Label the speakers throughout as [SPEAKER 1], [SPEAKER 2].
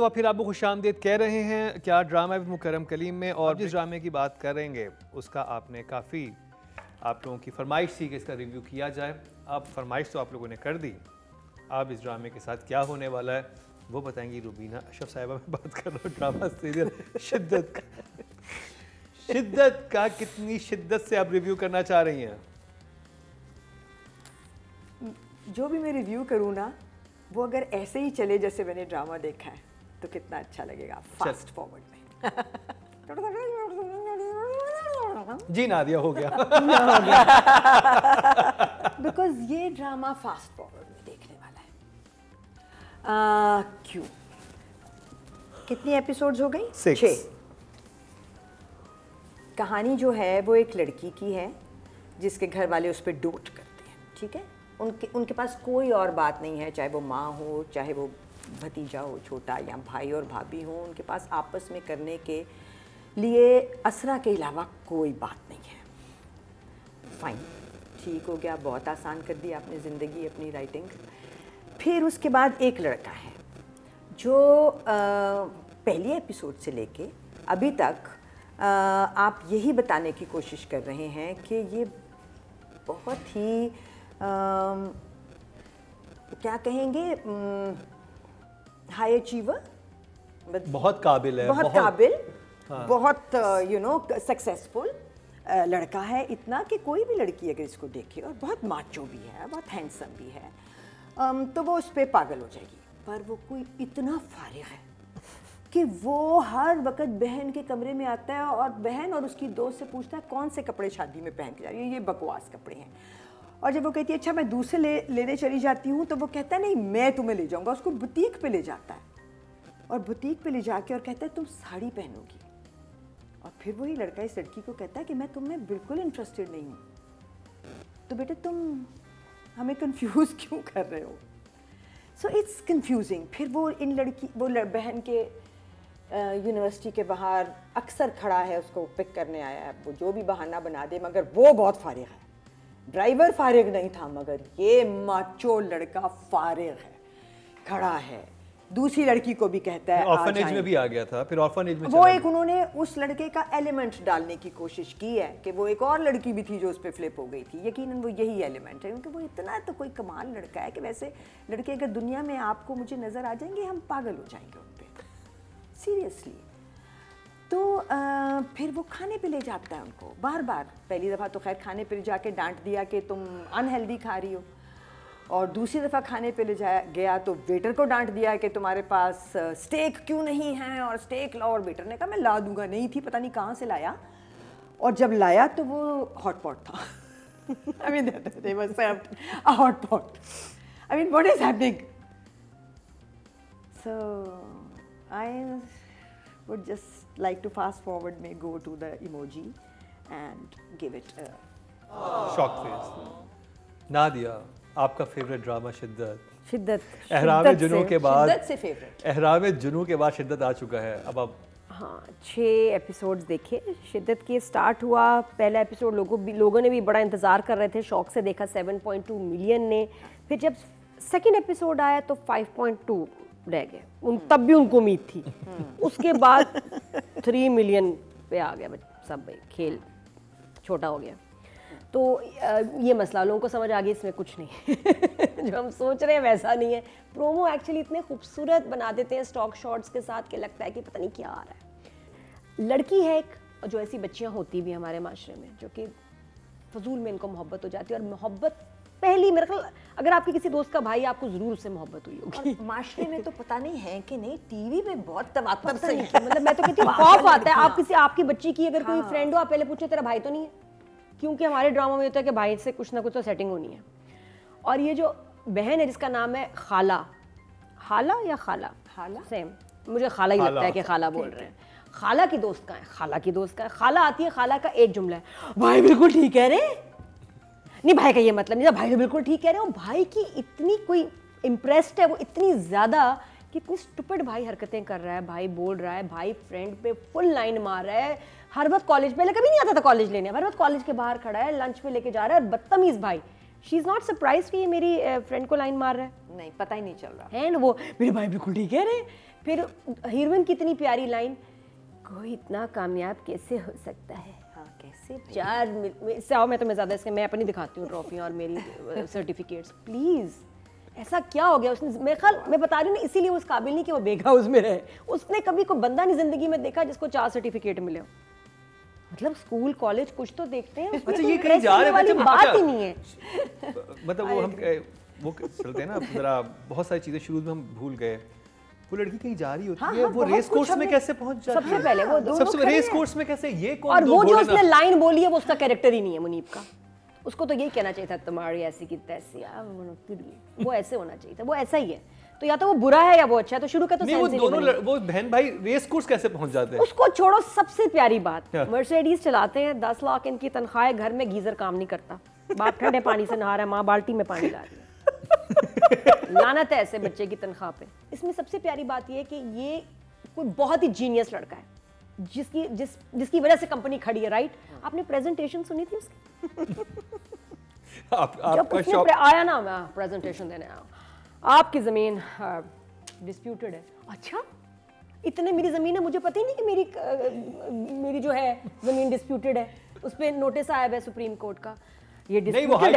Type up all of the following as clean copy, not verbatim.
[SPEAKER 1] दफ़ा फिर आपको खुशामदीद कह रहे हैं क्या ड्रामा विद मुकर्रम कलीम में। और जिस ड्रामे की बात करेंगे उसका आपने काफ़ी आप लोगों की फरमाइश थी कि इसका रिव्यू किया जाए। अब फरमाइश तो आप लोगों ने कर दी, अब इस ड्रामे के साथ क्या होने वाला है वो बताएंगी रुबीना अशरफ साहिबा। मैं बात कर रहा हूँ ड्रामा सीरियल शिद्दत का कितनी शिद्दत से आप रिव्यू करना चाह रही हैं?
[SPEAKER 2] जो भी मैं रिव्यू करूँ ना वो अगर ऐसे ही चले जैसे मैंने ड्रामा देखा है तो कितना अच्छा लगेगा। फास्ट फॉरवर्ड में
[SPEAKER 1] जी नादिया हो गया
[SPEAKER 2] बिकॉज ये ड्रामा फास्ट फॉरवर्ड में देखने वाला है। क्यों? कितनी एपिसोड्स हो गई? 6। कहानी जो है वो एक लड़की की है जिसके घर वाले उस पर डोट करते हैं, ठीक है। उनके पास कोई और बात नहीं है, चाहे वो माँ हो, चाहे वो भतीजा हो छोटा, या भाई और भाभी हो, उनके पास आपस में करने के लिए असरा के अलावा कोई बात नहीं है। फाइन, ठीक हो गया, बहुत आसान कर दी आपने ज़िंदगी अपनी राइटिंग। फिर उसके बाद एक लड़का है जो पहली एपिसोड से लेके अभी तक आप यही बताने की कोशिश कर रहे हैं कि ये बहुत ही क्या कहेंगे, हाई अचीवर,
[SPEAKER 1] बहुत काबिल है,
[SPEAKER 2] बहुत काबिल, हाँ। बहुत सक्सेसफुल लड़का है। इतना कि कोई भी लड़की अगर इसको देखे, और बहुत माचो भी है, बहुत हैंडसम भी है, तो वो उस पर पागल हो जाएगी। पर वो कोई इतना फारिग है कि वो हर वक्त बहन के कमरे में आता है और बहन और उसकी दोस्त से पूछता है कौन से कपड़े शादी में पहन के जा रही है, ये बकवास कपड़े हैं। और जब वो कहती है अच्छा मैं दूसरे लेने चली जाती हूँ, तो वो कहता है नहीं मैं तुम्हें ले जाऊँगा। उसको बुटीक पे ले जाता है और बुटीक पे ले जाके और कहता है तुम साड़ी पहनोगी। और फिर वही लड़का इस लड़की को कहता है कि मैं तुम्हें बिल्कुल इंटरेस्टेड नहीं हूँ, तो बेटे तुम हमें कंफ्यूज क्यों कर रहे हो। So it's confusing. फिर वो बहन के यूनिवर्सिटी के बाहर अक्सर खड़ा है, उसको पिक करने आया है, वो जो भी बहाना बना दे, मगर वो बहुत फारिग है। ड्राइवर फारिग नहीं था, मगर ये माचो लड़का फारिग है, खड़ा है। दूसरी लड़की को भी कहता है
[SPEAKER 1] ऑर्फनेज में भी आ गया था, फिर ऑर्फनेज में
[SPEAKER 2] वो एक उन्होंने उस लड़के का एलिमेंट डालने की कोशिश की है कि वो एक और लड़की भी थी जो उस पर फ्लिप हो गई थी। यकीनन वो यही एलिमेंट है, क्योंकि वो इतना तो कोई कमाल लड़का है कि वैसे लड़के अगर दुनिया में आपको मुझे नज़र आ जाएंगे हम पागल हो जाएंगे उन पर, सीरियसली। तो फिर वो खाने पे ले जाता है उनको बार बार। पहली दफ़ा तो खैर खाने पे जाके डांट दिया कि तुम अनहेल्दी खा रही हो, और दूसरी दफ़ा खाने पे ले गया तो वेटर को डांट दिया कि तुम्हारे पास स्टेक क्यों नहीं है, और स्टेक लाओ। और वेटर ने कहा मैं ला दूंगा, नहीं थी, पता नहीं कहाँ से लाया। और जब लाया तो वो हॉट पॉट था। I mean they were served a hot pot. I mean what is happening? So I would just like to fast forward, may go to the emoji and give it a
[SPEAKER 1] shock face. Nadia, आपका favourite drama
[SPEAKER 2] शिद्दत
[SPEAKER 1] एहराम जुनू के बाद,
[SPEAKER 2] शिद्दत से favourite
[SPEAKER 1] एहराम जुनू के बाद शिद्दत आ चुका है। अब आप
[SPEAKER 3] हाँ 6 एपिसोड्स देखे शिद्दत के। स्टार्ट हुआ पहला एपिसोड, लोगों ने भी बड़ा इंतज़ार कर रहे थे, शौक से देखा 7.2 मिलियन ने। फिर जब सेकंड एपिसोड आया तो 5.2 रह गए, तब भी उनको उम्मीद थी। उसके बाद 3 मिलियन पे आ गया सब, भाई खेल छोटा हो गया। तो ये मसला लोगों को समझ आ गया इसमें कुछ नहीं जो हम सोच रहे हैं वैसा नहीं है। प्रोमो एक्चुअली इतने खूबसूरत बना देते हैं स्टॉक शॉट्स के साथ कि लगता है कि पता नहीं क्या आ रहा है। लड़की है एक, जो ऐसी बच्चियां होती भी हमारे माशरे में जो कि फजूल में इनको मोहब्बत हो जाती है। और मोहब्बत पहली मेरे ख्याल अगर आपके किसी दोस्त का भाई, आपको जरूर उससे मोहब्बत हुई होगी।
[SPEAKER 2] माशरे में तो पता नहीं है कि नहीं, टीवी में बहुत तवातर से
[SPEAKER 3] मतलब मैं तो कहती हूँ खौफ आता है। आप किसी आपकी बच्ची की अगर कोई फ्रेंड हो, आप पहले पूछे तेरा भाई तो नहीं है, क्योंकि हमारे ड्रामा में होता है कि भाई से कुछ ना कुछ तो सेटिंग होनी है। और ये जो बहन है जिसका नाम है खाला, खाला या खाला,
[SPEAKER 2] खाला
[SPEAKER 3] सेम, मुझे खाला ही लगता है कि खाला बोल रहे हैं। खाला की दोस्त का है, खाला की दोस्त का है। खाला आती है, खाला का एक जुमला है, भाई बिल्कुल ठीक कह रहे, नहीं भाई का ये मतलब नहीं था, भाई तो बिल्कुल ठीक कह रहे हो। भाई की इतनी कोई इम्प्रेस्ड है वो इतनी ज़्यादा कि इतनी स्टूपिड भाई हरकतें कर रहा है, भाई बोल रहा है, भाई फ्रेंड पे फुल लाइन मार रहा है। हर वक्त कॉलेज, पहले कभी नहीं आता था कॉलेज लेने, हर वक्त कॉलेज के बाहर खड़ा है, लंच पे लेके जा रहा है, और बदतमीज़ भाई। शी इज़ नॉट सरप्राइज कि ये मेरी फ्रेंड को लाइन मार रहा है,
[SPEAKER 2] नहीं पता ही नहीं चल रहा
[SPEAKER 3] है ना। वो मेरे भाई बिल्कुल ठीक है रे, फिर हीरोइन की इतनी प्यारी लाइन, कोई इतना कामयाब कैसे हो सकता है।
[SPEAKER 2] हाँ, कैसे भाई?
[SPEAKER 3] 4 से आओ, मैं तुम्हें ज़्यादा इसके मैं अपनी दिखाती हूँ ट्रॉफियाँ और मेरी सर्टिफिकेट्स, प्लीज़ ऐसा क्या हो गया। उसने मैं बता रही हूँ ना, इसीलिए उस काबिल नहीं कि वो बेग हाउस में रहे। उसने कभी कोई बंदा नहीं जिंदगी में देखा जिसको 4 सर्टिफिकेट मिले हो। मतलब स्कूल कॉलेज कुछ तो देखते हैं।
[SPEAKER 1] अच्छा, ये कहीं जा रहे
[SPEAKER 3] वाली बात ही नहीं है।
[SPEAKER 1] मतलब वो हम वो चलते हैं ना जरा, बहुत सारी चीजें शुरू में हम भूल गए। वो लड़की कहीं जा रही होती है, वो रेस कोर्स में कैसे पहुंच जाती है?
[SPEAKER 3] सबसे पहले वो
[SPEAKER 1] सबसे रेस कोर्स में कैसे, ये कौन?
[SPEAKER 3] और वो जो उसने लाइन बोली है वो उसका कैरेक्टर ही नहीं है मुनीब का। उसको तो यही कहना चाहिए था, तुम्हारी ऐसी की तैसी, वो ऐसे होना चाहिए था। वो ऐसा ही है, तो या तो वो बुरा है या वो अच्छा है। तो शुरू का तो
[SPEAKER 1] नहीं, वो दोनों वो बहन भाई रेस कोर्स कैसे पहुंच जाते हैं?
[SPEAKER 3] उसको छोड़ो, सबसे प्यारी बात, मर्सिडीज चलाते हैं, 10 लाख इनकी तनख्वाह है, घर में गीजर काम नहीं करता, बाप ठंडे पानी से नहा रहा है, माँ बाल्टी में पानी ला रही है। लानत है ऐसे बच्चे की तनख्वाह पे। इसमें सबसे प्यारी बात ये है कि ये कोई बहुत ही जीनियस लड़का है, जिसकी वजह से कंपनी खड़ी है, राइट? आपने प्रेजेंटेशन सुनी थी उसकी? जब उसने आया ना, मैं प्रेजेंटेशन देने आया, आपकी जमीन डिस्प्यूटेड है। अच्छा, इतने मेरी जमीन है, मुझे पता ही नहीं कि मेरी जो है जमीन डिस्प्यूटेड है। उस पे नोटिस आया है सुप्रीम कोर्ट का, ये
[SPEAKER 1] नहीं, वो हाई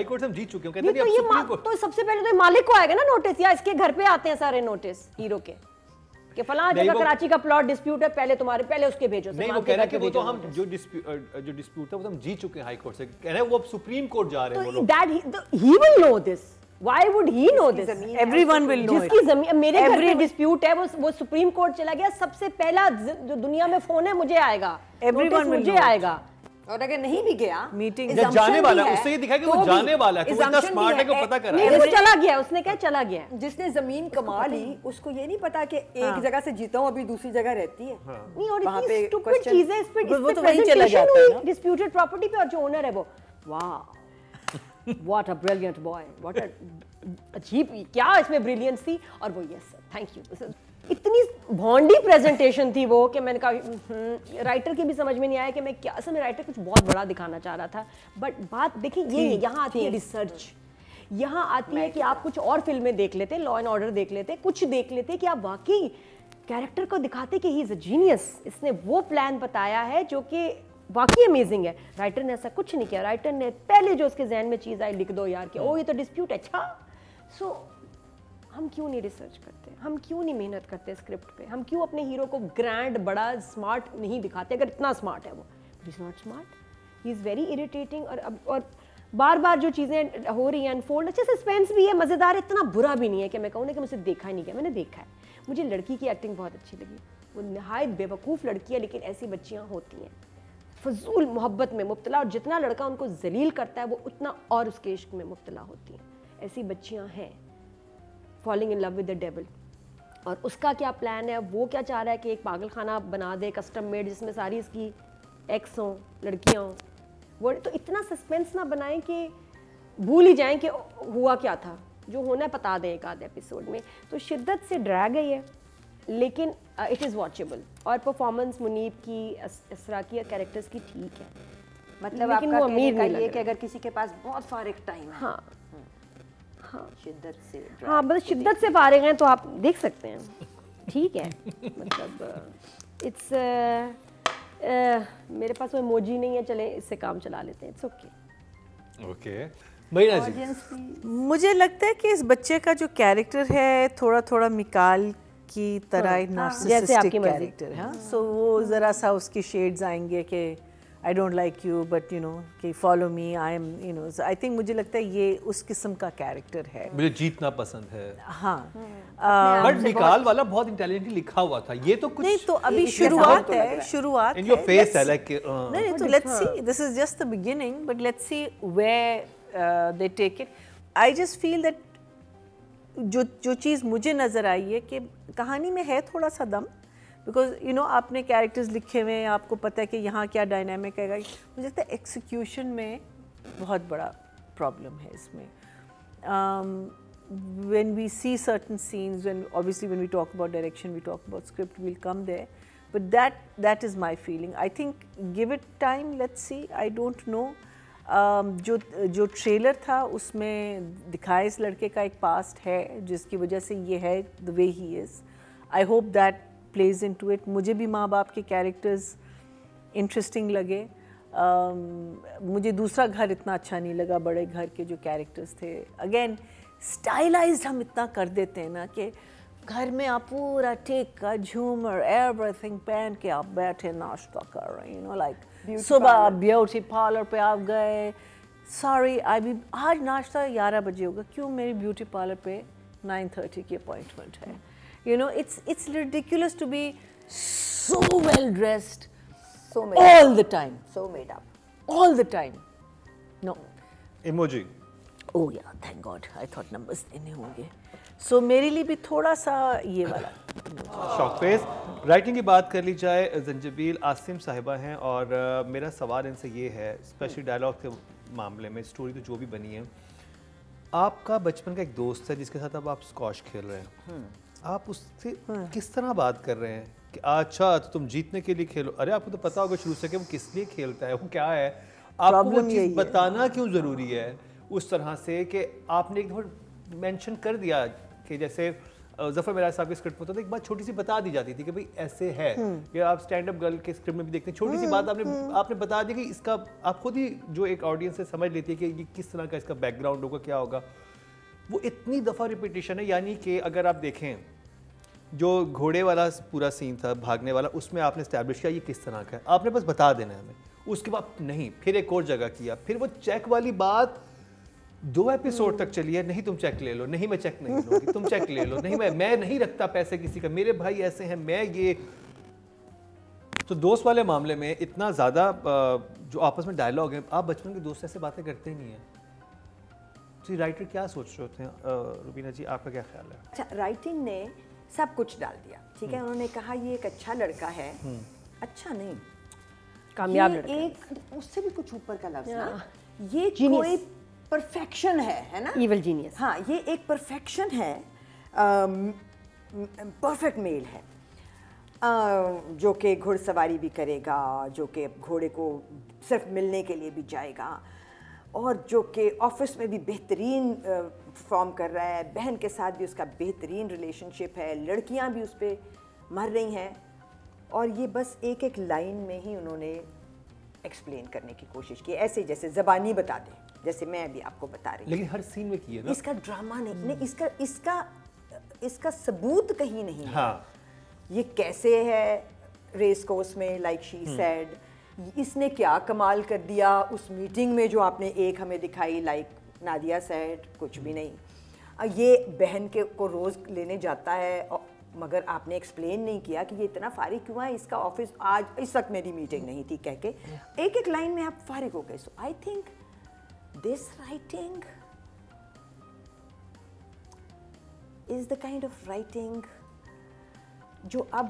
[SPEAKER 1] कोर्ट से हम जीत चुके हैं, कहते हैं
[SPEAKER 3] तो ये तो सबसे पहले तो मालिक को आएगा ना नोटिस, या इसके घर पे आते हैं सारे नोटिस हीरो के कि फलां जगह कराची का प्लॉट डिस्प्यूट है, पहले उसके भेजो।
[SPEAKER 1] नहीं, वो कह रहा है कि वो तो हम जो डिस्प्यूट था वो हम जीत चुके हैं हाई कोर्ट से, कह रहे हैं वो अब सुप्रीम कोर्ट जा रहे हैं वो लोग।
[SPEAKER 3] That he will know this, why would he know this?
[SPEAKER 2] Everyone will know
[SPEAKER 3] जिसकी जमीन, मेरे घर पे डिस्प्यूट है, वो सुप्रीम कोर्ट चला गया, सबसे पहला जो दुनिया में फोन है मुझे आएगा,
[SPEAKER 2] Everyone will
[SPEAKER 3] मुझे
[SPEAKER 2] know
[SPEAKER 3] आएगा।
[SPEAKER 2] और अगर नहीं भी गया,
[SPEAKER 3] मीटिंग
[SPEAKER 1] जाने वाला है, उससे ये दिखा कि वो जाने वाला है, कि वो इतना स्मार्ट है कि पता करा है।
[SPEAKER 3] वो चला गया, उसने क्या चला गया।
[SPEAKER 2] जिसने जमीन कमा ली उसको ये नहीं पता कि एक जगह से जीता हूं, अभी दूसरी जगह रहती है।
[SPEAKER 3] नहीं, और इतनी स्टूपिड चीजें इस पे,
[SPEAKER 2] वो तो वहीं चला जाता है ना,
[SPEAKER 3] डिस्प्यूटेड प्रॉपर्टी पे, और जो ओनर है वो, वाह what a brilliant boy, what a अजीब, क्या इसमें ब्रिलियंस थी। और वो यस सर, थैंक यू। इतनी भोंडी प्रेजेंटेशन थी वो कि मैंने कहा, राइटर की भी समझ में नहीं आया कि मैं क्या, असल में राइटर कुछ बहुत बड़ा दिखाना चाह रहा था। बट बात देखिए ये यहाँ आती है रिसर्च, यहाँ आती है कि आप कुछ और फिल्में देख लेते, लॉ एंड ऑर्डर देख लेते, कुछ देख लेते कि आप वाकई कैरेक्टर को दिखाते कि ही इज अ जीनियस, इसने वो प्लान बताया है जो कि वाकई अमेजिंग है। राइटर ने ऐसा कुछ नहीं किया, राइटर ने पहले जो उसके जहन में चीज़ आई लिख दो यार कि ओ ये तो डिस्प्यूट है। अच्छा, सो हम क्यों नहीं रिसर्च करते, हम क्यों नहीं मेहनत करते स्क्रिप्ट पे, हम क्यों अपने हीरो को ग्रैंड बड़ा स्मार्ट नहीं दिखाते? अगर इतना स्मार्ट है वो, he is not smart, he is very irritating. और बार बार जो चीज़ें हो रही हैं अनफोल्ड, अच्छा सस्पेंस भी है, मज़ेदार है, इतना बुरा भी नहीं है कि मैं कहूँ ना कि मुझे देखा ही नहीं गया, मैंने देखा है। मुझे लड़की की एक्टिंग बहुत अच्छी लगी, वो नहायत बेवकूफ़ लड़की है, लेकिन ऐसी बच्चियाँ होती हैं फजूल मोहब्बत में मुब्तला, और जितना लड़का उनको जलील करता है वो उतना और उसके इश्क में मुब्तला होती हैं। ऐसी बच्चियां हैं, falling in love with the devil. और उसका क्या प्लान है, वो क्या चाह रहा है कि एक पागल खाना बना दे कस्टम मेड, जिसमें सारी इसकी एक्स हों, लड़कियां हों। वो तो इतना सस्पेंस ना बनाएं कि भूल ही जाएं कि हुआ क्या था, जो होना है बता दें एक आध एपिसोड में। तो शिद्दत से ड्रैग है ये, लेकिन इट इज़ वॉचेबल। और परफॉर्मेंस मुनीब की, असरा की, कैरेक्टर्स की ठीक है,
[SPEAKER 2] मतलब आपका कहने का ये कि अगर किसी के पास बहुत फारिग टाइम है,
[SPEAKER 3] हाँ हाँ
[SPEAKER 2] शिद्दत से,
[SPEAKER 3] हाँ बस शिद्दत से फारिग हैं तो आप देख सकते हैं, ठीक है। मतलब इट्स मेरे पास वो इमोजी नहीं है, चले इससे काम चला लेते हैं, इट्स ओके।
[SPEAKER 1] ओके मरीना जी,
[SPEAKER 4] मुझे लगता है कि इस बच्चे का जो कैरेक्टर है थोड़ा थोड़ा मिकाल की तरह एक नार्सिसिस्टिक कैरेक्टर है। सो वो ज़रा सा उसकी शेड्स आएंगे कि I don't like you but you know कि follow me, I am you know, I think मुझे लगता है ये उस किस्म का कैरेक्टर है।
[SPEAKER 1] मुझे जीतना पसंद है।
[SPEAKER 4] हाँ,
[SPEAKER 1] बट निकाल वाला बहुत इंटेलिजेंटली लिखा हुआ था, ये तो कुछ
[SPEAKER 4] नहीं, तो अभी शुरुआत है, शुरुआत
[SPEAKER 1] इन योर फेस है लाइक
[SPEAKER 4] नहीं, तो let's see, this is just the beginning, but let's see where they take it. I just feel that जो चीज़ मुझे नज़र आई है कि कहानी में है थोड़ा सा दम, बिकॉज यू नो आपने कैरेक्टर्स लिखे हुए हैं, आपको पता है कि यहाँ क्या डायनामिक है। मुझे लगता है एक्सिक्यूशन में बहुत बड़ा प्रॉब्लम है इसमें। when we see certain scenes, when obviously when we talk about direction, we talk about script, we'll come there, but that is my feeling. I think give it time, let's see, I don't know. जो trailer था उसमें दिखाया इस लड़के का एक past है जिसकी वजह से ये है the way he is. I hope that plays into it. मुझे भी माँ बाप के कैरेक्टर्स इंटरेस्टिंग लगे। मुझे दूसरा घर इतना अच्छा नहीं लगा, बड़े घर के जो कैरेक्टर्स थे। अगेन स्टाइलाइज्ड हम इतना कर देते हैं ना कि घर में आप पूरा टिक्का झूमर एवरीथिंग पहन के आप बैठे नाश्ता कर रहे हैं, लाइक सुबह ब्यूटी पार्लर पे आप गए, सॉरी आज नाश्ता 11 बजे होगा, क्यों मेरी ब्यूटी पार्लर पे 9:30 की अपॉइंटमेंट है। It's ridiculous to be so well dressed,
[SPEAKER 2] so made
[SPEAKER 4] all the time,
[SPEAKER 2] so made up,
[SPEAKER 4] all the time. No.
[SPEAKER 1] Emoji.
[SPEAKER 4] Oh yeah, thank God. I thought numbers इन्हें होंगे। So मेरे लिए भी थोड़ा सा ये वाला
[SPEAKER 1] शॉक फेस। राइटिंग की बात कर ली जाए, जंजबील आसिम साहिबा हैं और मेरा सवाल इनसे ये है, स्पेशली डायलॉग के मामले में, स्टोरी तो जो भी बनी है, आपका बचपन का एक दोस्त है जिसके साथ अब आप स्कॉश खेल रहे हैं, आप उससे किस तरह बात कर रहे हैं कि अच्छा तो तुम जीतने के लिए खेलो? अरे आपको तो पता होगा शुरू से कि वो किस लिए खेलता है, वो क्या है, आपको वो चीज़ बताना क्यों ज़रूरी है उस तरह से कि आपने एक दफ़ा मेंशन कर दिया कि जैसे जफ़र मेरा साहब की स्क्रिप्ट में होता था, एक बात छोटी सी बता दी जाती थी कि भाई ऐसे है, या आप स्टैंड अप गर्ल के स्क्रिप्ट में भी देखते हैं, छोटी सी बात आपने बता दी कि इसका आप खुद ही जो एक ऑडियंस से समझ लेती है कि ये किस तरह का इसका बैकग्राउंड होगा, क्या होगा। वो इतनी दफ़ा रिपीटिशन है, यानी कि अगर आप देखें जो घोड़े वाला पूरा सीन था भागने वाला, उसमें आपने स्टैब्लिश किया ये किस तरह का है, आपने बस बता देना है हमें, उसके बाद नहीं, फिर एक और जगह किया, फिर वो चेक वाली बात 2 एपिसोड तक चली है, नहीं तुम चेक ले लो, नहीं मैं चेक नहीं लूँगी, तुम चेक ले लो, नहीं मैं नहीं रखता पैसे किसी का, मेरे भाई ऐसे हैं, मैं ये। तो दोस्त वाले मामले में इतना ज़्यादा जो आपस में डायलॉग है, आप बचपन के दोस्त ऐसे बातें करते ही नहीं हैं। तो राइटर क्या सोच रहे होते हैं? रुबीना जी आपका क्या ख्याल है?
[SPEAKER 2] अच्छा, राइटिंग ने सब कुछ डाल दिया, ठीक है, उन्होंने कहा ये एक अच्छा लड़का है, अच्छा नहीं
[SPEAKER 3] कामयाब
[SPEAKER 2] ये
[SPEAKER 3] लड़का,
[SPEAKER 2] एक उससे भी कुछ ऊपर का लफ्ज़ ना, ये कोई परफेक्शन है ना,
[SPEAKER 3] इविल जीनियस।
[SPEAKER 2] हाँ, ये एक परफेक्शन है, परफेक्ट मेल है, जो कि घुड़सवारी भी करेगा, जो कि घोड़े को सिर्फ मिलने के लिए भी जाएगा, और जो कि ऑफिस में भी बेहतरीन परफॉर्म कर रहा है, बहन के साथ भी उसका बेहतरीन रिलेशनशिप है, लड़कियां भी उस पर मर रही हैं, और ये बस एक एक लाइन में ही उन्होंने एक्सप्लेन करने की कोशिश की, ऐसे जैसे ज़बानी बता दें, जैसे मैं अभी आपको बता रही हूँ,
[SPEAKER 1] लेकिन हर सीन में किए ना,
[SPEAKER 2] इसका ड्रामा नहीं, इसका सबूत कहीं नहीं है।
[SPEAKER 1] हाँ।
[SPEAKER 2] ये कैसे है रेस कोर्स में, लाइक शी सेड, इसने क्या कमाल कर दिया उस मीटिंग में जो आपने एक हमें दिखाई, लाइक नादिया सेड, कुछ भी नहीं। ये बहन के को रोज़ लेने जाता है, मगर आपने एक्सप्लेन नहीं किया कि ये इतना फारिग क्यों है, इसका ऑफिस आज इस वक्त मेरी मीटिंग नहीं थी कह के एक एक लाइन में आप फारिग हो गए। So I think this writing is the kind of writing जो अब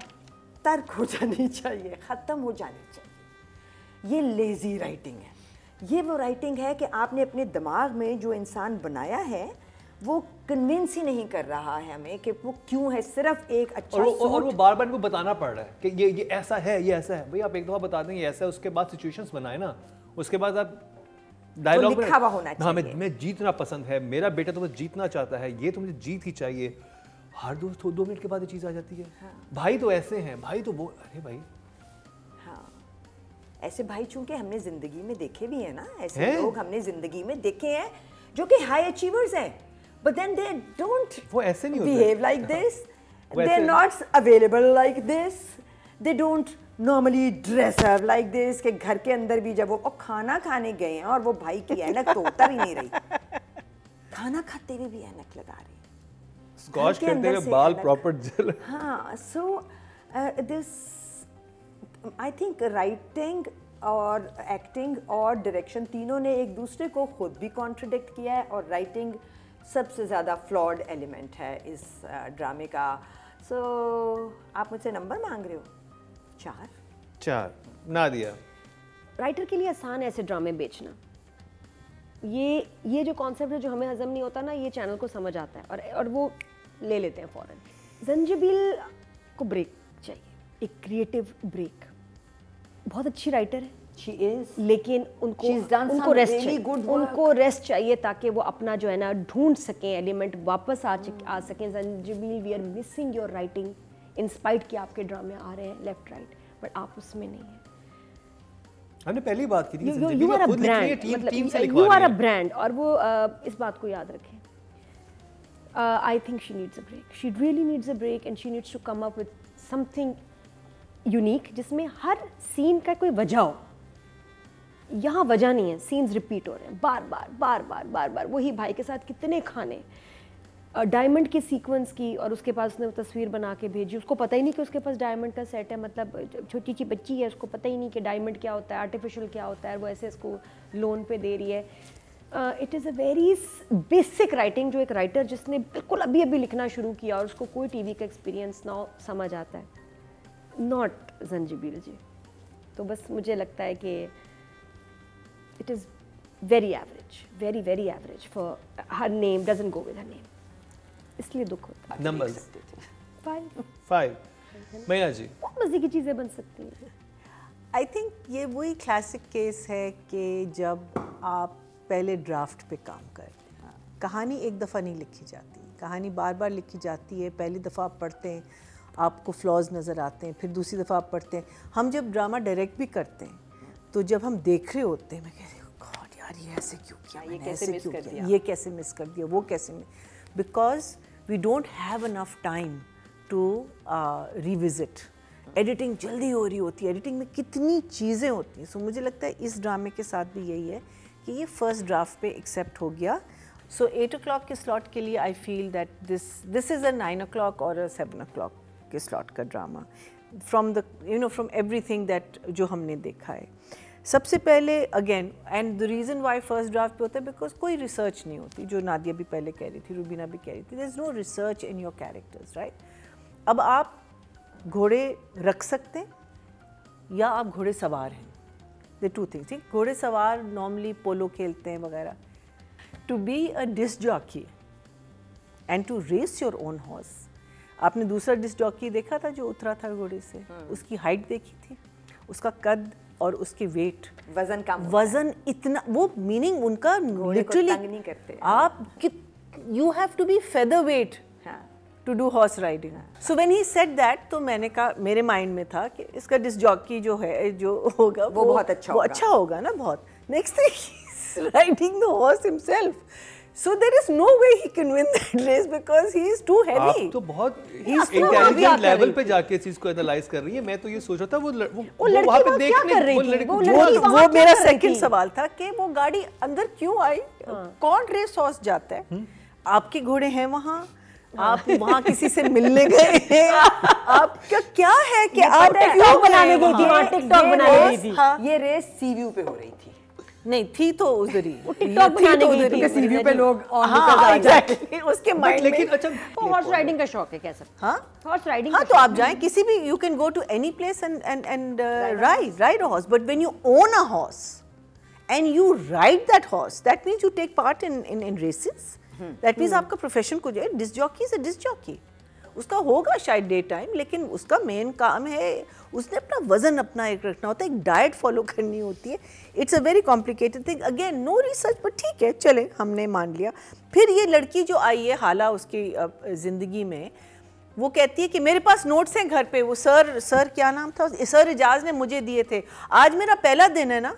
[SPEAKER 2] तर्क हो जानी चाहिए, ख़त्म हो जानी चाहिए। ये लेज़ी राइटिंग है, ये वो राइटिंग है कि आपने अपने दिमाग में जो इंसान बनाया है वो कन्विंस ही नहीं कर रहा है हमें कि वो क्यों है, सिर्फ एक अच्छा
[SPEAKER 1] और वो बार बार को बताना पड़ रहा है कि ये ऐसा है, ये ऐसा है। भाई आप एक दफ़ा बता दें ये ऐसा है, उसके बाद सिचुएशंस बनाए ना, उसके बाद आप डायलॉग
[SPEAKER 2] लिखा हुआ होना चाहिए।
[SPEAKER 1] मैं जीतना पसंद है, मेरा बेटा तो बस जीतना चाहता है, ये तो मुझे जीत ही चाहिए। हर 2 मिनट के बाद ये चीज़ आ जाती है। हाँ। भाई तो ऐसे हैं, भाई तो वो, अरे भाई
[SPEAKER 2] हाँ, ऐसे भाई चूंकि हमने जिंदगी में देखे भी हैं ना, ऐसे लोग हमने जिंदगी में देखे हैं जो कि हाई अचीवर्स हैं, but then they don't
[SPEAKER 1] वो ऐसे नहीं
[SPEAKER 2] behave like this, they're not available like this, they don't normally dress up like this, कि घर के अंदर भी जब वो खाना खाने गए हैं और वो भाई की ऐनक तो उतर ही नहीं रही, खाना खाते हुए भी ऐनक लगा रही,
[SPEAKER 1] स्कॉच करते हुए बाल प्रॉपर जल।
[SPEAKER 2] हाँ, so this I think writing और एक्टिंग और डायरेक्शन तीनों ने एक दूसरे को खुद भी कॉन्ट्रडिक्ट किया है, और राइटिंग सबसे ज़्यादा फ्लॉड एलिमेंट है इस ड्रामे का। सो आप मुझसे नंबर मांग रहे हो? 4
[SPEAKER 1] ना दिया।
[SPEAKER 3] राइटर के लिए आसान है ऐसे ड्रामे बेचना। ये जो कॉन्सेप्ट है जो हमें हजम नहीं होता ना, ये चैनल को समझ आता है और वो ले लेते हैं फ़ौरन। जंजीबील को ब्रेक चाहिए, एक क्रिएटिव ब्रेक। बहुत अच्छी राइटर है,
[SPEAKER 2] She is,
[SPEAKER 3] लेकिन उनको रेस्ट चाहिए ताकि वो अपना जो है ना ढूंढ सकें, एलिमेंट वापस आ सकें। Zanjabeel, we are missing your writing inspired कि आपके ड्रामे आ रहे हैं लेफ्ट राइट, बट आप उसमें नहीं है।
[SPEAKER 1] हमने पहली बात की थी
[SPEAKER 3] यू आर अ ब्रांड, मतलब यू आर अ ब्रांड, और वो इस बात को याद रखें। I think she needs a break. She really needs a break and she needs to come up with something unique जिसमें हर सीन का कोई वजह हो। यहाँ वजह नहीं है, सीन्स रिपीट हो रहे हैं बार बार बार बार बार बार, वही भाई के साथ कितने खाने, डायमंड की सीक्वेंस की, और उसके पास उसने तस्वीर बना के भेजी, उसको पता ही नहीं कि उसके पास डायमंड का सेट है, मतलब छोटी सी बच्ची है, उसको पता ही नहीं कि डायमंड क्या होता है, आर्टिफिशियल क्या होता है, वो ऐसे इसको लोन पे दे रही है। It is a very basic writing, जो एक राइटर जिसने बिल्कुल अभी अभी लिखना शुरू किया और उसको कोई टीवी का एक्सपीरियंस ना हो समझ आता है, नॉट जंजीबील जी। तो बस मुझे लगता है कि it is very average, very very average for her name doesn't go with her name, इसलिए दुख होता है।
[SPEAKER 1] नंबर्स
[SPEAKER 3] 5
[SPEAKER 1] मैया जी,
[SPEAKER 3] बहुत मज़े की चीज़ें बन सकती हैं।
[SPEAKER 4] आई थिंक ये वही क्लासिक केस है कि जब आप पहले ड्राफ्ट पे काम करते हैं, कहानी एक दफ़ा नहीं लिखी जाती, कहानी बार बार लिखी जाती है। पहली दफ़ा आप पढ़ते हैं, आपको फ्लॉज नज़र आते हैं, फिर दूसरी दफ़ा आप पढ़ते हैं। हम जब ड्रामा डायरेक्ट भी करते हैं तो जब हम देख रहे होते हैं, मैं कहती हूँ गॉड यार ये ऐसे क्यों किया,
[SPEAKER 2] ये कैसे मिस कर दिया,
[SPEAKER 4] ये कैसे मिस कर दिया, वो कैसे, because we don't have enough time to revisit. Editing जल्दी हो रही होती है, एडिटिंग में कितनी चीज़ें होती हैं। सो मुझे लगता है इस ड्रामे के साथ भी यही है कि ये फर्स्ट ड्राफ्ट पे एक्सेप्ट हो गया। सो 8 o'clock के स्लॉट के लिए I feel that this is a 9 o'clock और अ 7 o'clock के स्लॉट का drama, from the from everything that जो हमने देखा है। सबसे पहले again, and the reason why first draft पे होता है बिकॉज कोई रिसर्च नहीं होती, जो नादिया भी पहले कह रही थी, रूबीना भी कह रही थी, there is no research in your characters, right. अब आप घोड़े रख सकते हैं या आप घोड़े सवार हैं, द टू थिंग्स। ठीक, घोड़े सवार नॉर्मली पोलो खेलते हैं वगैरह। To be a disc jockey and to race your own horse, आपने दूसरा डिस्क जॉकी देखा था जो उतरा था घोड़े से, उसकी हाइट देखी थी, उसका कद और उसके वेट,
[SPEAKER 2] वजन कम,
[SPEAKER 4] वजन इतना, वो मीनिंग उनका लिटरली
[SPEAKER 2] नहीं करते
[SPEAKER 4] आप, you have to be feather weight to do horse riding. So when he said that, तो मैंने कहा, मेरे माइंड में था कि इसका डिस्क जॉकी जो है, जो होगा
[SPEAKER 2] वो बहुत अच्छा
[SPEAKER 4] वो
[SPEAKER 2] होगा,
[SPEAKER 4] अच्छा होगा ना बहुत। Next thing he is riding the horse himself, so there is no way he can win that race because he is too heavy.
[SPEAKER 1] आप तो बहुत इंटेलिजेंट लेवल पे जाके इस चीज को एनालाइज कर रही है। मैं तो ये सोच रहा था वो वहां पे देखने,
[SPEAKER 4] वो मेरा सेकंड सवाल था कि वो गाड़ी अंदर क्यों आई, कौन रेस हॉर्स जाता है, आपके घोड़े हैं वहाँ, आप वहाँ किसी से मिलने गए हैं, आपका क्या है कि आप
[SPEAKER 3] टिकटॉक बनाने गई थी, टिकटॉक बनाने गई थी,
[SPEAKER 2] ये रेस सीव्यू पे हो रही थी,
[SPEAKER 4] नहीं थी तो उधर ही,
[SPEAKER 3] टिकटॉक बनाने गई थी,
[SPEAKER 2] सीव्यू पे लोग
[SPEAKER 4] एग्जैक्टली उसके माइंड में।
[SPEAKER 1] लेकिन अच्छा,
[SPEAKER 3] हॉर्स राइडिंग का शौक है, कह सकते हैं।
[SPEAKER 4] हाँ,
[SPEAKER 3] हॉर्स राइडिंग,
[SPEAKER 4] हाँ, तो आप जाएं किसी भी, you can go to any place and ride a horse, but when you own a horse and you ride that horse, that means you take part in races, that means आपका profession को जो है, disc jockey is a disc jockey, उसका होगा शायद day time, लेकिन उसका main काम है, उसने अपना वजन अपना एक रखना होता है, एक डाइट फॉलो करनी होती है। It's a very complicated thing, again no research, but ठीक है, चले हमने मान लिया। फिर ये लड़की जो आई है हाला उसकी ज़िंदगी में, वो कहती है कि मेरे पास नोट्स हैं घर पे, वो सर क्या नाम था, सर इजाज़ ने मुझे दिए थे, आज मेरा पहला दिन है ना।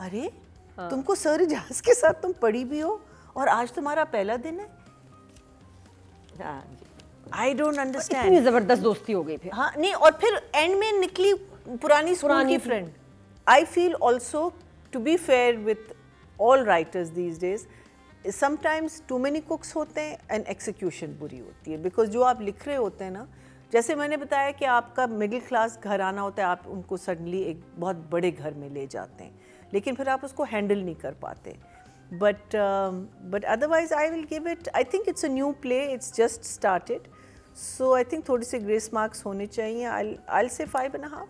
[SPEAKER 4] अरे तुमको सर इजाज़ के साथ तुम पढ़ी भी हो और आज तुम्हारा पहला दिन है। आई डोंट अंडरस्टैंड,
[SPEAKER 3] इतनी जबरदस्त दोस्ती हो गई फिर।
[SPEAKER 4] हाँ, नहीं, और फिर एंड में निकली पुरानी स्कूल की friend. I feel also, to be fair with all writers these days, sometimes too many cooks होते हैं एंड एक्सिक्यूशन बुरी होती है, बिकॉज जो आप लिख रहे होते हैं ना, जैसे मैंने बताया कि आपका मिडिल क्लास घर आना होता है, आप उनको सडनली एक बहुत बड़े घर में ले जाते हैं, लेकिन फिर आप उसको हैंडल नहीं कर पाते। But otherwise I will give it, I think it's a new play, it's just started, so I think थोड़ी सी grace marks होने चाहिए। I'll say 5.5.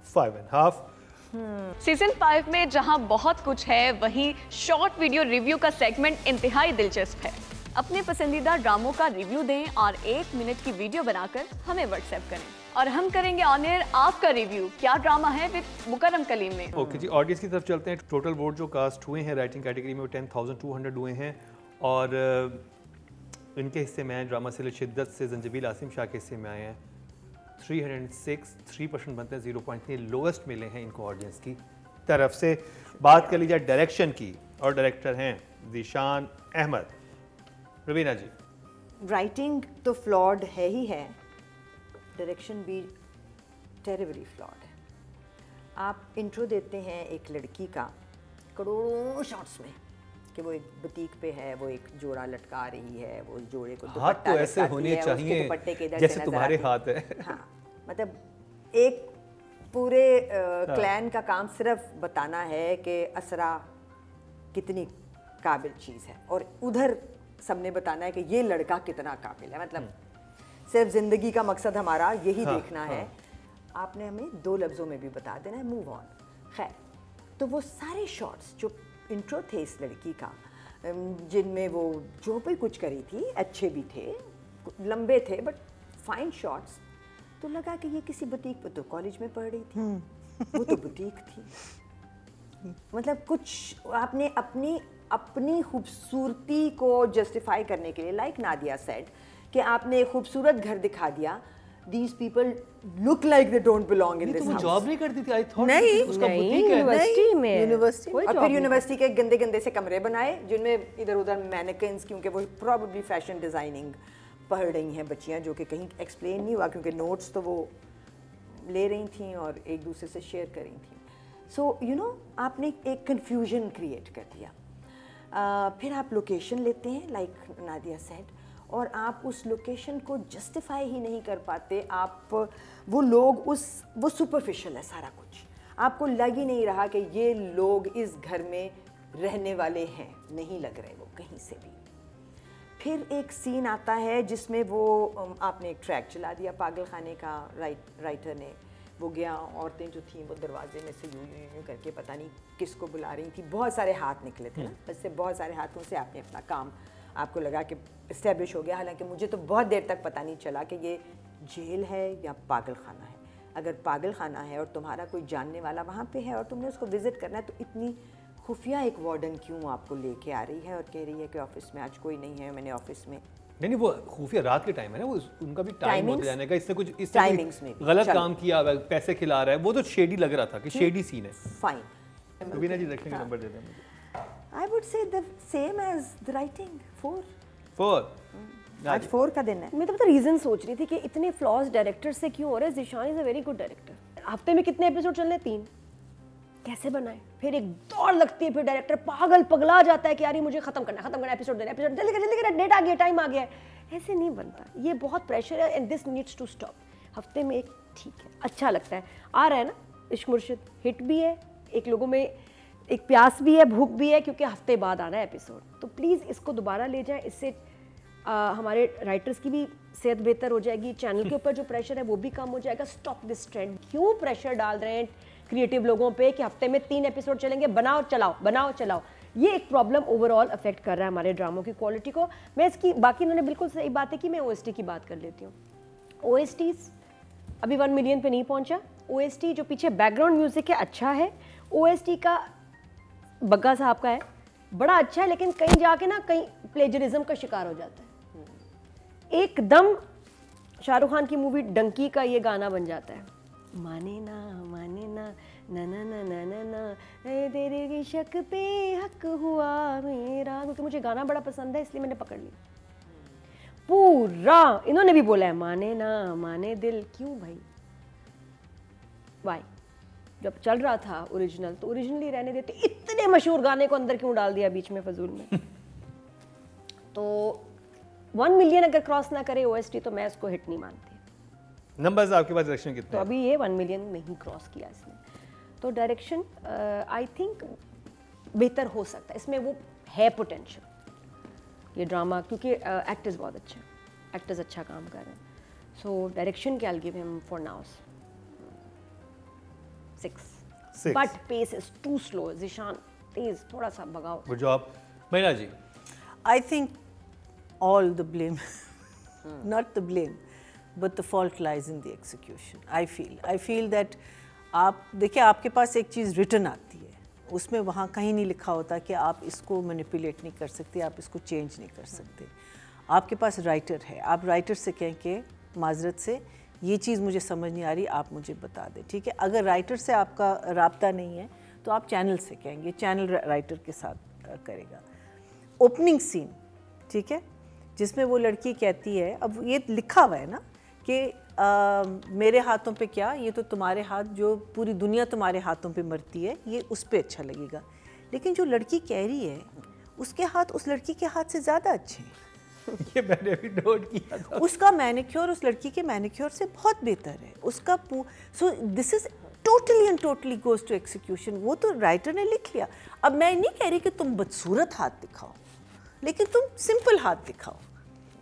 [SPEAKER 1] 5.5।
[SPEAKER 5] सीजन 5 में जहां बहुत कुछ है, वहीं शॉर्ट वीडियो रिव्यू का सेगमेंट इंतहाई दिलचस्प है। अपने पसंदीदा ड्रामों का रिव्यू दें और 1 मिनट की वीडियो बनाकर हमें व्हाट्सएप करें और हम करेंगे ऑन एयर आपका रिव्यू। क्या ड्रामा है विद मुकर्रम कलीम में।
[SPEAKER 1] ओके जी, ऑडियंस की तरफ चलते हैं। टोटल वोट जो कास्ट हुए हैं राइटिंग कैटेगरी में वो 10,200 हुए हैं और इनके हिस्से में आए ड्रामा सीरियल शिद्दत से जंजबील आसिम शाह के हिस्से में आए हैं 306, 3% बनते हैं, 0.3 लोएस्ट मिले हैं इनको ऑडियंस की तरफ से। बात कर लीजिए डायरेक्शन की, और डायरेक्टर हैं ज़ीशान अहमद। रवीना जी,
[SPEAKER 2] राइटिंग तो फ्लॉड है ही है, डायरेक्शन भी टेरिबली फ्लॉड है। आप इंट्रो देते हैं एक लड़की का करोड़ों शॉट्स में कि वो एक बुटीक पे है, वो एक जोड़ा लटका रही है, वो जोड़े को
[SPEAKER 1] हाथ तो ऐसे होने चाहिए जैसे तुम्हारे हाथ है।
[SPEAKER 2] हाँ, मतलब एक पूरे क्लैन का काम सिर्फ बताना है कि असरा कितनी काबिल चीज़ है, और उधर सबने बताना है कि ये लड़का कितना काबिल है। मतलब सिर्फ ज़िंदगी का मकसद हमारा यही देखना है। आपने हमें 2 लफ्ज़ों में भी बता देना है, मूव ऑन। खैर, तो वो सारे शॉट्स जो इंट्रो थे इस लड़की का, जिनमें वो जो भी कुछ करी थी अच्छे भी थे, लंबे थे, बट फाइन शॉट्स, तो लगा कि ये किसी बुटीक, तो कॉलेज में पढ़ रही थी, वो तो बुटीक थी। मतलब कुछ आपने अपनी खूबसूरती को जस्टिफाई करने के लिए, लाइक नादिया सेड, कि आपने एक खूबसूरत घर दिखा दिया। These people look like they don't belong in this house.
[SPEAKER 1] Job नहीं करती थी, आई थॉट
[SPEAKER 4] नहीं,
[SPEAKER 1] उसका बुटीक है
[SPEAKER 3] यूनिवर्सिटी में,
[SPEAKER 4] यूनिवर्सिटी।
[SPEAKER 2] और फिर यूनिवर्सिटी के गंदे गंदे से कमरे बनाए जिनमें इधर उधर मैनेकिन्स, क्योंकि वो प्रॉबेबली फैशन डिज़ाइनिंग पढ़ रही हैं बच्चियां, जो कि कहीं एक्सप्लेन नहीं हुआ क्योंकि नोट्स तो वो ले रही थी और एक दूसरे से शेयर कर रही थी। सो यू नो, आपने एक कन्फ्यूजन क्रिएट कर दिया। फिर आप लोकेशन लेते हैं, लाइक नादिया सेड, और आप उस लोकेशन को जस्टिफाई ही नहीं कर पाते। आप वो लोग वो सुपरफिशियल है सारा कुछ, आपको लग ही नहीं रहा कि ये लोग इस घर में रहने वाले हैं, नहीं लग रहे वो कहीं से भी। फिर एक सीन आता है जिसमें वो आपने एक ट्रैक चला दिया पागल खाने का, राइटर ने, वो गया, औरतें जो थीं वो दरवाजे में से यूं करके पता नहीं किसको बुला रही थी, बहुत सारे हाथ निकले थे ना, बस से बहुत सारे हाथों से आपने अपना काम, आपको लगा कि इस्टेब्लिश हो गया। हालांकि मुझे तो बहुत देर तक पता नहीं चला कि ये जेल है या पागल खाना है। अगर पागल खाना है और तुम्हारा कोई जानने वाला वहाँ पे है और तुमने उसको विज़िट करना है, तो इतनी खुफिया एक वार्डन क्यों आपको लेके आ रही है और कह रही है कि ऑफिस में आज कोई नहीं है, मैंने ऑफिस में
[SPEAKER 1] नहीं, वो खुफिया रात के टाइम है ना, वो उनका भी टाइम होता जाने का, इससे कुछ
[SPEAKER 2] टाइमिंग्स में
[SPEAKER 1] गलत काम किया, पैसे खिला रहा है, वो तो शेडी लग रहा था कि शेडी सीन है।
[SPEAKER 2] फाइन,
[SPEAKER 1] रवीना जी डायरेक्शन का नंबर दे दें मुझे।
[SPEAKER 2] I would say the same as the writing, 4.
[SPEAKER 1] 4
[SPEAKER 2] आज 4 का दिन है।
[SPEAKER 3] मैं तो रीजन सोच रही थी कि इतने फ्लॉज डायरेक्टर से क्यों हो रहे हैं। Zeeshan is a very good director. हफ्ते में कितने एपिसोड चल रहे हैं? 3। कैसे बनाए? फिर एक दौड़ लगती है, फिर डायरेक्टर पगला जाता है कि यार ये मुझे खत्म करना, एपिसोड देना, एपिसोड जल्दी कर, डेट आ गया, टाइम आ गया है। ऐसे नहीं बनता, ये बहुत प्रेशर है and this needs to stop. हफ्ते में एक ठीक है, अच्छा लगता है, आ रहा है ना इश्क मुर्शिद, हिट भी है, एक लोगों में एक प्यास भी है, भूख भी है, क्योंकि हफ्ते बाद आना है एपिसोड। तो प्लीज़ इसको दोबारा ले जाएं, इससे हमारे राइटर्स की भी सेहत बेहतर हो जाएगी, चैनल के ऊपर जो प्रेशर है वो भी कम हो जाएगा। Stop this trend. क्यों प्रेशर डाल रहे हैं क्रिएटिव लोगों पे कि हफ्ते में 3 एपिसोड चलेंगे, बनाओ चलाओ। ये एक प्रॉब्लम ओवरऑल अफेक्ट कर रहा है हमारे ड्रामों की क्वालिटी को। मैं इसकी, बाकी इन्होंने बिल्कुल सही बात है कि मैं OST की बात कर लेती हूँ। OSTs अभी 1 मिलियन पे नहीं पहुँचा। OST जो पीछे बैकग्राउंड म्यूजिक है अच्छा है, OST का बग्गा साहब का है बड़ा अच्छा है, लेकिन कहीं जाके ना कहीं प्लेजरिज्म का शिकार हो जाता है। एकदम शाहरुख खान की मूवी डंकी का ये गाना बन जाता है, माने ना ना ना ना ना ना ना ना तेरे की शक पे हक हुआ मेरा, क्योंकि मुझे गाना बड़ा पसंद है इसलिए मैंने पकड़ लिया। पूरा इन्होंने भी बोला है माने ना माने दिल, क्यों भाई? वाई? जब चल रहा था ओरिजिनल तो ओरिजिनली रहने देते, इतने मशहूर गाने को अंदर क्यों डाल दिया बीच में फजूल में? तो 1 मिलियन अगर क्रॉस ना करे OST तो मैं इसको हिट नहीं मानती।
[SPEAKER 1] नंबर्स आपके पास डायरेक्शन कितने?
[SPEAKER 3] तो अभी ये 1 मिलियन नहीं क्रॉस किया इसने, तो डायरेक्शन आई थिंक बेहतर हो सकता है, इसमें वो है पोटेंशियल ये ड्रामा, क्योंकि एक्टर्स बहुत अच्छे हैं, एक्टर्स अच्छा काम कर रहे हैं। सो डायरेक्शन के I will give him for now 6, but pace is too slow. Zeeshan तेज, थोड़ा सा भगाओ।
[SPEAKER 1] गुड जॉब महीना जी।
[SPEAKER 4] I think all the blame, not the blame, but the fault lies in the execution. I feel that आप देखिए, आपके पास एक चीज़ written आती है, उसमें वहाँ कहीं नहीं लिखा होता कि आप इसको मैनिपुलेट नहीं कर सकते, आप इसको चेंज नहीं कर सकते। आपके पास राइटर है, आप राइटर से कहें कि माजरत से ये चीज़ मुझे समझ नहीं आ रही, आप मुझे बता दें, ठीक है। अगर राइटर से आपका राब्ता नहीं है तो आप चैनल से कहेंगे, चैनल राइटर के साथ करेगा। ओपनिंग सीन, ठीक है, जिसमें वो लड़की कहती है, अब ये लिखा हुआ है ना कि मेरे हाथों पे क्या, ये तो तुम्हारे हाथ, जो पूरी दुनिया तुम्हारे हाथों पे मरती है, ये उस पर अच्छा लगेगा। लेकिन जो लड़की कह रही है उसके हाथ उस लड़की के हाथ से ज़्यादा अच्छे हैं।
[SPEAKER 1] ये मैंने भी नोट किया था।
[SPEAKER 4] उसका मैनिक्योर उस लड़की के मैनिक्योर से बहुत बेहतर है उसका। So this is totally and totally goes to execution. वो तो राइटर ने लिख लिया। अब मैं नहीं कह रही कि तुम बदसूरत हाथ दिखाओ, लेकिन तुम सिंपल हाथ दिखाओ।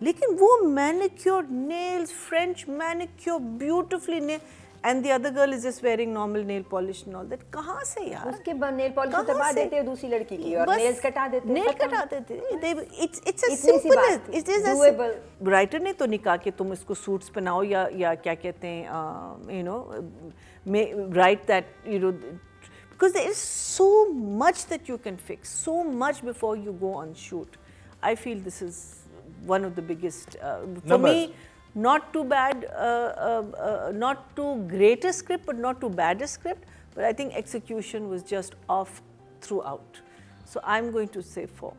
[SPEAKER 4] लेकिन वो manicure, nails, French manicure, beautifully nail, and the other girl is just wearing normal nail polish and all that. कहाँ से यार?
[SPEAKER 3] उसके नेल पॉलिश उतरवा देते हैं दूसरी लड़की की और नेल्स कटा देते हैं।
[SPEAKER 4] नेल कटा देते हैं। It's as simple as it is as. Writer ने तो नहीं कहा कि तुम इसको सूट्स पहनाओ या क्या कहते हैं, you know, right that, you know, because there is so much that you can fix, so much before you go on shoot. I feel this is one of the biggest, for me, not too bad, not too great a script, but not too bad a script, but I think execution was just off throughout. So I'm going to say 4.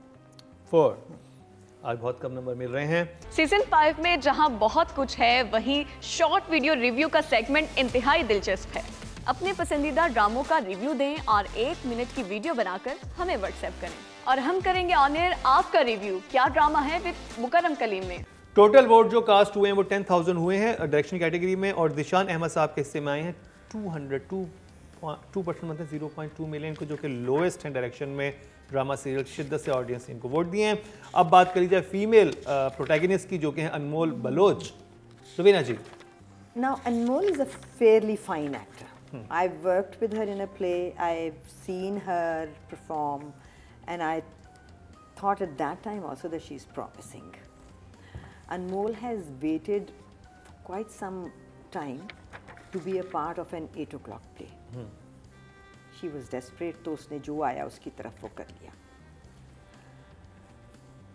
[SPEAKER 1] आज बहुत कम number मिल रहे हैं।
[SPEAKER 5] Season 5 में जहां बहुत कुछ है, वहीं शॉर्ट वीडियो रिव्यू का सेगमेंट इंतहाई दिलचस्प है। अपने पसंदीदा ड्रामों का रिव्यू दें और 1 मिनट की वीडियो बनाकर हमें व्हाट्सएप करें और हम करेंगे ऑन एयर आपका रिव्यू। क्या ड्रामा है विद मुकर्रम कलीम में।
[SPEAKER 1] टोटल वोट जो कास्ट हुए हैं वो 10,000 हुए हैं डायरेक्शन कैटेगरी में, और दिशान अहमद साहब के हिस्से में आए हैं 2% मतलब 0.2 मिलियन को, जो कि लोएस्ट हैं डायरेक्शन में ड्रामा सीरियल। शिद्दत से ऑडियंस ने इनको वोट दिए हैं। अब बात करी जाए फीमेल प्रोटैगनिस्ट की, जो कि हैं Anmol Baloch. Rubina ji.
[SPEAKER 2] Now Anmol is a fairly fine actor. I've worked with her in a play. I've seen her perform, and I thought at that time also that she's promising. Anmol has waited for quite some time to be a part of an 8 o'clock play. She was desperate, तो उसने जो आया उसकी तरफ वो कर लिया।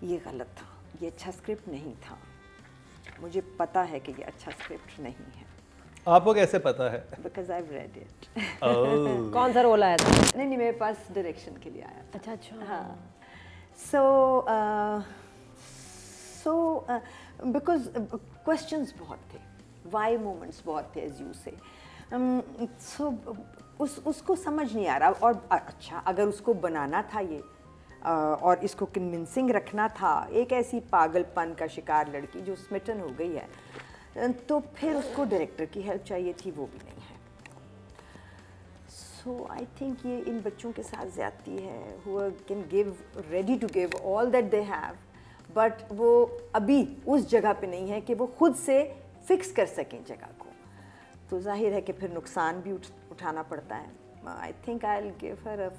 [SPEAKER 2] ये गलत था, ये अच्छा स्क्रिप्ट नहीं था। मुझे पता है कि ये अच्छा स्क्रिप्ट नहीं है।
[SPEAKER 1] आपको कैसे पता है?
[SPEAKER 2] Because I've read it.
[SPEAKER 3] कौन सा रोल आया था?
[SPEAKER 2] नहीं, मेरे पास डायरेक्शन के लिए आया था।
[SPEAKER 3] अच्छा।
[SPEAKER 2] हाँ। Because questions बहुत थे, why moments बहुत थे, as you say. उसको समझ नहीं आ रहा। और अच्छा, अगर उसको बनाना था ये और इसको कन्विंसिंग रखना था, एक ऐसी पागलपन का शिकार लड़की जो स्मिटन हो गई है, तो फिर उसको डायरेक्टर की हेल्प चाहिए थी, वो भी नहीं है। सो आई थिंक ये इन बच्चों के साथ ज़्यादती है, who can give, ready to give all that they have, but वो अभी उस जगह पे नहीं है कि वो खुद से फिक्स कर सकें जगह को, तो जाहिर है कि फिर नुकसान भी उठाना पड़ता है। I think I will give her a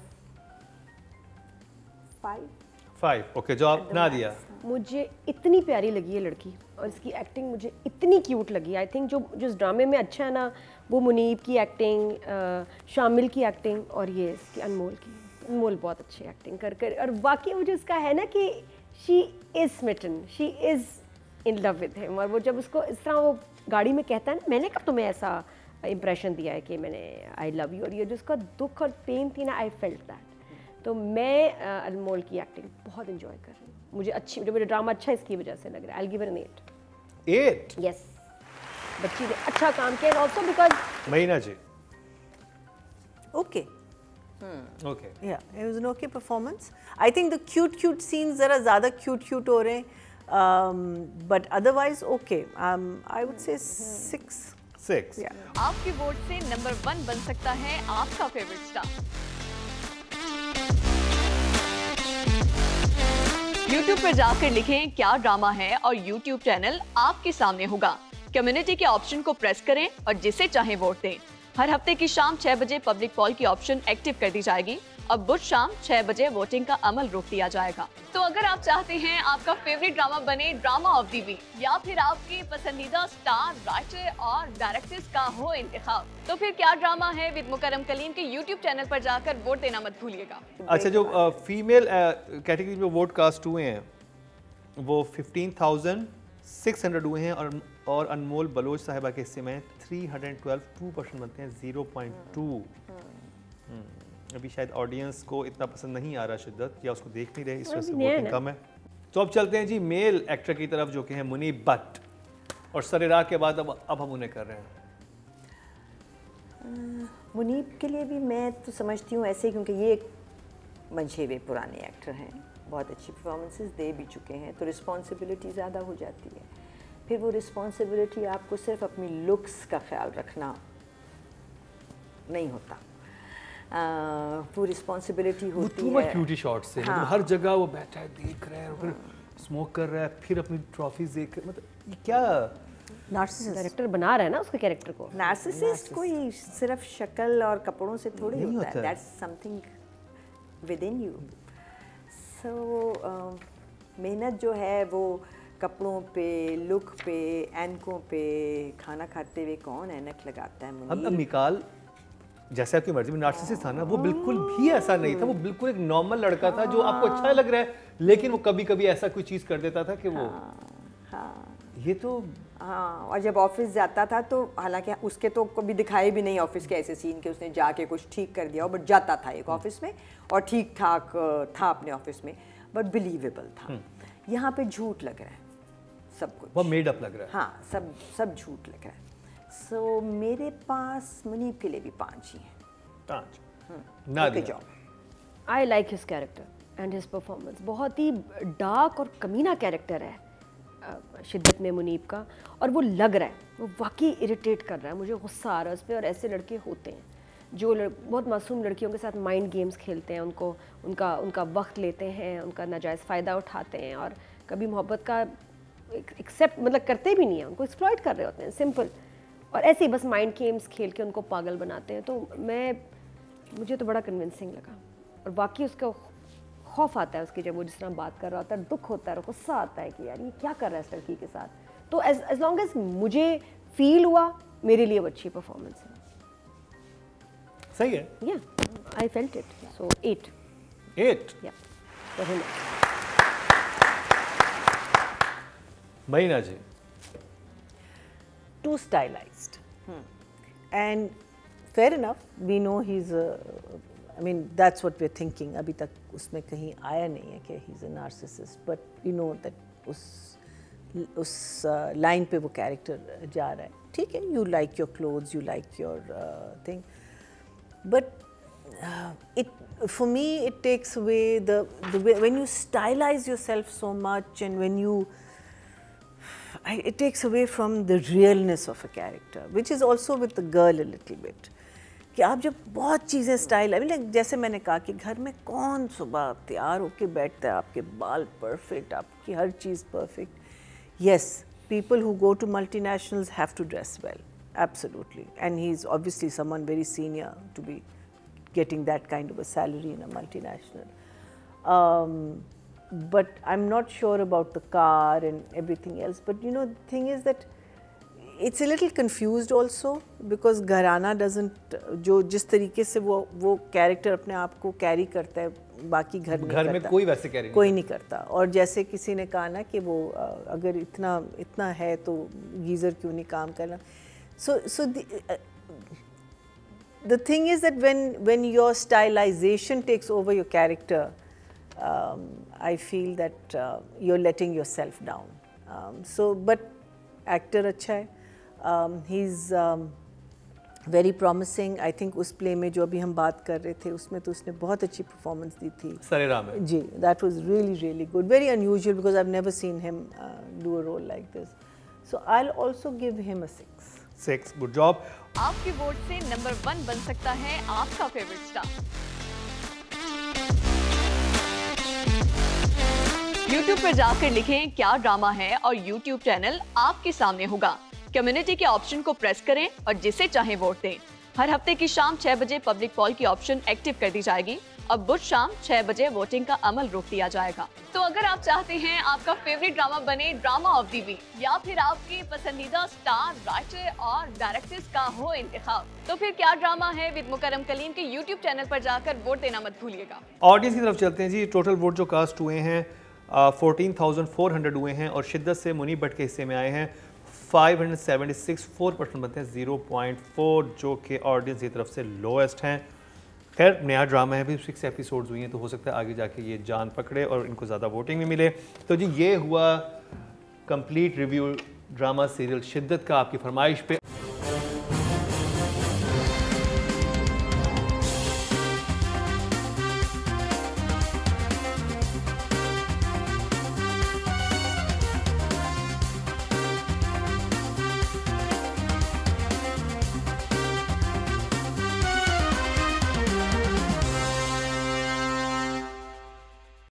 [SPEAKER 2] 5।
[SPEAKER 1] Okay, जो आप ना दिया।
[SPEAKER 3] मुझे इतनी प्यारी लगी है लड़की, और इसकी एक्टिंग मुझे इतनी क्यूट लगी। आई थिंक जो इस ड्रामे में अच्छा है ना, वो मुनीब की एक्टिंग, शामिल की एक्टिंग, और ये इसकी अनमोल की। अनमोल बहुत अच्छी एक्टिंग कर और वाकई मुझे उसका है ना कि she is smitten, she is in love with him. और वो जब उसको इस तरह वो गाड़ी में कहता है ना, मैंने कब तुम्हें ऐसा इम्प्रेशन दिया है कि मैंने आई लव यू, और ये जो उसका दुख और पेन थी ना, आई फेल्ट दैट। तो मैं अनमोल की एक्टिंग बहुत इंजॉय कर रही हूँ। मुझे अच्छी, मुझे मेरा ड्रामा अच्छा इसकी वजह से लग रहा है। I give an 8। यस, बच्ची ने अच्छा काम किया, एंड आल्सो बिकॉज़
[SPEAKER 1] महीना जी।
[SPEAKER 4] ओके,
[SPEAKER 1] ओके,
[SPEAKER 4] या it was an okay performance. I think the cute scenes ज़रा ज़्यादा क्यूट हो रहे हैं, but otherwise okay. I would say 6।
[SPEAKER 5] आपके वोट से नंबर 1 बन सकता है आपका फेवरेट स्टार। YouTube पर जाकर लिखें क्या ड्रामा है, और YouTube चैनल आपके सामने होगा। कम्युनिटी के ऑप्शन को प्रेस करें और जिसे चाहे वोट दें। हर हफ्ते की शाम 6 बजे पब्लिक पॉल की ऑप्शन एक्टिव कर दी जाएगी और बुध शाम 6 बजे वोटिंग का अमल रोक दिया जाएगा। तो अगर आप चाहते हैं आपका फेवरेट ड्रामा बने ड्रामा ऑफ द वीक, या फिर आपके पसंदीदा स्टार, राइटर और डायरेक्टर्स का हो इंतखाब, तो फिर क्या ड्रामा है विद मुकर्रम कलीम के YouTube चैनल पर जाकर वोट देना मत भूलिएगा।
[SPEAKER 1] अच्छा, जो फीमेल कैटेगरी में वोट कास्ट हुए हैं वो 15,600 हुए हैं और अनमोल बलोच साहिबा के हिस्से में 312 2% बनते हैं 0.2। अभी शायद ऑडियंस को इतना पसंद नहीं आ रहा शिद्दत, या उसको देख नहीं रहे, इस वजह से वोटिंग कम है। तो अब चलते हैं जी मेल एक्टर की तरफ जो कि हैं मुनीब भट्ट, और सरेराह के बाद अब हम उन्हें कर रहे हैं।
[SPEAKER 2] मुनीब के लिए भी मैं तो समझती हूँ ऐसे, क्योंकि ये एक मंझे हुए पुराने एक्टर हैं, बहुत अच्छी परफॉर्मेंसेस दे भी चुके हैं, तो रिस्पॉन्सिबिलिटी ज़्यादा हो जाती है। फिर वो रिस्पॉन्सिबिलिटी आपको सिर्फ अपनी लुक्स का ख्याल रखना नहीं होता, वो रिस्पॉन्सिबिलिटी होती है
[SPEAKER 1] क्यूटी शॉट्स से, मतलब हर जगह वो बैठा है देख रहा है और फिर स्मोक कर रहा है, फिर अपनी ट्रॉफीज देख, मतलब ये क्या
[SPEAKER 2] नार्सिसिस्ट
[SPEAKER 3] डायरेक्टर बना रहा है ना उसके कैरेक्टर को।
[SPEAKER 2] नार्सिसिस्ट कोई सिर्फ शक्ल और कपड़ों से थोड़ी होता है, दैट्स समथिंग विद इन यू। सो मेहनत जो है वो कपड़ों पे, लुक पे, एनकों पे, खाना खाते हुए कौन ऐनक लगाता है?
[SPEAKER 1] अब निकाल जैसे आपकी मर्जी में नार्सिसिस्ट था ना, वो बिल्कुल भी ऐसा नहीं था, वो बिल्कुल एक नॉर्मल लड़का था जो आपको अच्छा लग रहा है, लेकिन वो कभी कभी ऐसा कोई चीज़ कर देता था कि वो ये तो
[SPEAKER 2] और जब ऑफिस जाता था तो हालांकि उसके तो कभी दिखाए भी नहीं ऑफिस के ऐसे सीन के उसने जाके कुछ ठीक कर दिया हो, बट जाता था एक ऑफिस में और ठीक ठाक था अपने ऑफिस में, बट बिलीवेबल था। यहाँ पे झूठ लग रहा है सब कुछ,
[SPEAKER 1] वो मेड अप लग रहा है।
[SPEAKER 2] हाँ, सब झूठ लग रहा है। सो मेरे पास मुनीब के लिए भी 5 ही हैं।
[SPEAKER 1] 5 Nadia.
[SPEAKER 3] I like his character and his performance. बहुत ही डार्क और कमीना कैरेक्टर है शिद्दत में मुनीब का, और वो लग रहा है, वो वाकई इरिटेट कर रहा है, मुझे गुस्सा आ रहा है उस पर। और ऐसे लड़के होते हैं जो बहुत मासूम लड़कियों के साथ माइंड गेम्स खेलते हैं, उनका वक्त लेते हैं, उनका नाजायज़ फ़ायदा उठाते हैं, और कभी मोहब्बत का एक्सेप्ट मतलब करते भी नहीं है, उनको एक्सप्लॉइट कर रहे होते हैं, सिंपल। और ऐसे ही बस माइंड गेम्स खेल के उनको पागल बनाते हैं। तो मुझे तो बड़ा कन्विंसिंग लगा, और वाकई उसका खौफ आता है उसकी, जब वो जिस तरह बात कर रहा होता है, दुख होता है, गुस्सा आता है कि यार ये क्या कर रहा है इस लड़की के साथ। तो एज लॉन्ग एज मुझे फील हुआ, मेरे लिए वो अच्छी परफॉर्मेंस है।
[SPEAKER 1] सही है,
[SPEAKER 3] या आई फेल्ट इट, सो 8 या
[SPEAKER 1] महीना जी।
[SPEAKER 4] Too stylized, and fair enough, we know he's I mean that's what we're thinking. अभी तक उसमें कहीं आया नहीं है कि he's a narcissist, but we know that उस लाइन पे वो कैरेक्टर जा रहा है। ठीक है, you like your clothes, you like your thing, but for me it takes away the way, when you stylize yourself so much, and when you it takes away from the realness of a character, which is also with the girl a little bit. कि आप जब बहुत चीज़ें style, I mean, जैसे मैंने कहा कि घर में कौन सुबह तैयार होके बैठता है, आपके बाल परफेक्ट, आपकी हर चीज़ perfect. Yes, people who go to multinationals have to dress well, absolutely, and he's obviously someone very senior to be getting that kind of a salary in a multinational. But I'm not sure about the car and everything else. But you know, the thing is that it's a little confused also, because घराना doesn't, जो जिस तरीके से वो character अपने आप को carry करता है, बाकी घर
[SPEAKER 1] में कोई वैसे कैरी
[SPEAKER 4] कोई नहीं करता। और जैसे किसी ने कहा ना कि वो अगर इतना है तो गीज़र क्यों नहीं काम करना। So the thing is that when your stylization takes over your character, I feel that you're letting yourself down. But actor अच्छा है, he's very promising. I think उस play में जो अभी हम बात कर रहे थे उसमें तो उसने बहुत अच्छी performance दी थी।
[SPEAKER 1] सरेराह में।
[SPEAKER 4] जी, that was really good. Very unusual, because I've never seen him do a role like this. So I'll also give him a 6.
[SPEAKER 1] 6, good job.
[SPEAKER 5] आपके वोट से नंबर 1 बन सकता है आपका फेवरेट स्टार। YouTube पर जाकर लिखें क्या ड्रामा है, और YouTube चैनल आपके सामने होगा। कम्युनिटी के ऑप्शन को प्रेस करें और जिसे चाहे वोट दें। हर हफ्ते की शाम 6 बजे पब्लिक पॉल की ऑप्शन एक्टिव कर दी जाएगी और बुध शाम 6 बजे वोटिंग का अमल रोक दिया जाएगा। तो अगर आप चाहते हैं आपका फेवरेट ड्रामा बने ड्रामा ऑफ द वीक, या फिर आपके पसंदीदा स्टार, राइटर और डायरेक्टर्स का हो इंतखाब, तो फिर क्या ड्रामा है विद मुकरम कलीम के YouTube चैनल पर जाकर वोट देना मत भूलिएगा।
[SPEAKER 1] ऑडियंस की तरफ चलते हैं जी। टोटल वोट जो कास्ट हुए हैं 14,400 हुए हैं और शिद्दत से मुनीब भट्ट के हिस्से में आए हैं 576, 4% बनते हैं 0.4, जो कि ऑडियंस की तरफ से लोएस्ट हैं। खैर नया ड्रामा है, भी 6 एपिसोड्स हुई हैं, तो हो सकता है आगे जाके ये जान पकड़े और इनको ज़्यादा वोटिंग भी मिले। तो जी ये हुआ कंप्लीट रिव्यू ड्रामा सीरियल शिद्दत का आपकी फरमाइश पे।